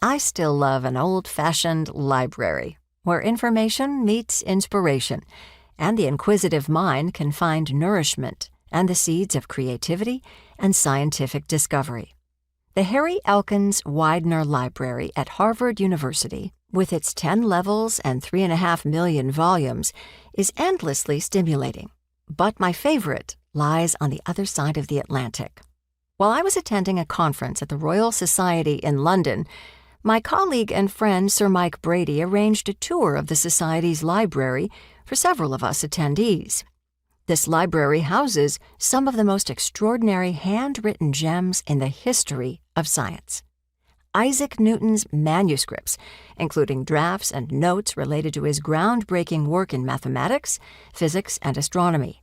I still love an old-fashioned library, where information meets inspiration, and the inquisitive mind can find nourishment and the seeds of creativity and scientific discovery. The Harry Elkins Widener Library at Harvard University, with its 10 levels and 3.5 million volumes, is endlessly stimulating. But my favorite lies on the other side of the Atlantic. While I was attending a conference at the Royal Society in London, my colleague and friend Sir Mike Brady arranged a tour of the Society's library for several of us attendees. This library houses some of the most extraordinary handwritten gems in the history of science. Isaac Newton's manuscripts, including drafts and notes related to his groundbreaking work in mathematics, physics, and astronomy.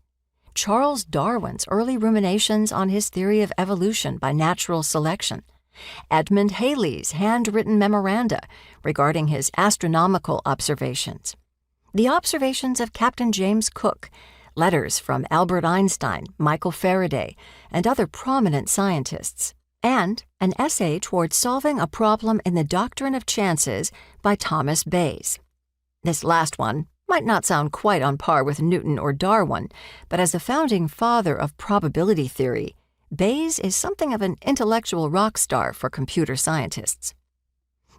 Charles Darwin's early ruminations on his theory of evolution by natural selection. Edmund Halley's handwritten memoranda regarding his astronomical observations. The observations of Captain James Cook, letters from Albert Einstein, Michael Faraday, and other prominent scientists, and an essay towards solving a problem in the doctrine of chances by Thomas Bayes. This last one might not sound quite on par with Newton or Darwin, but as the founding father of probability theory, Bayes is something of an intellectual rock star for computer scientists.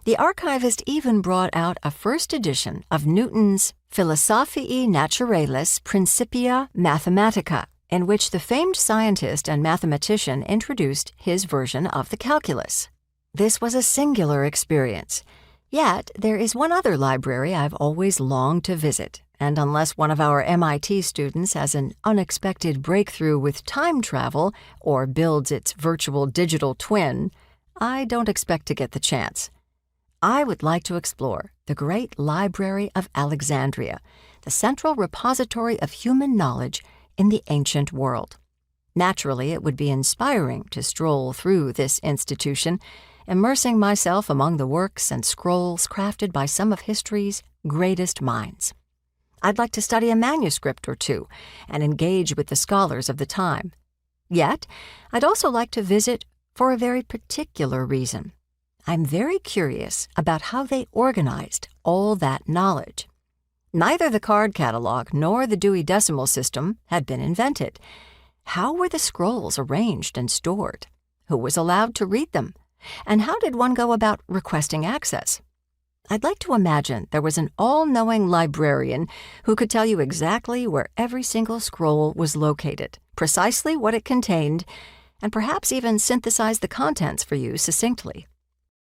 The archivist even brought out a first edition of Newton's Philosophiae Naturalis Principia Mathematica, in which the famed scientist and mathematician introduced his version of the calculus. This was a singular experience. Yet, there is one other library I've always longed to visit, and unless one of our MIT students has an unexpected breakthrough with time travel or builds its virtual digital twin, I don't expect to get the chance. I would like to explore the Great Library of Alexandria, the central repository of human knowledge in the ancient world. Naturally, it would be inspiring to stroll through this institution, immersing myself among the works and scrolls crafted by some of history's greatest minds. I'd like to study a manuscript or two and engage with the scholars of the time. Yet, I'd also like to visit for a very particular reason. I'm very curious about how they organized all that knowledge. Neither the card catalog nor the Dewey Decimal System had been invented. How were the scrolls arranged and stored? Who was allowed to read them? And how did one go about requesting access? I'd like to imagine there was an all-knowing librarian who could tell you exactly where every single scroll was located, precisely what it contained, and perhaps even synthesize the contents for you succinctly.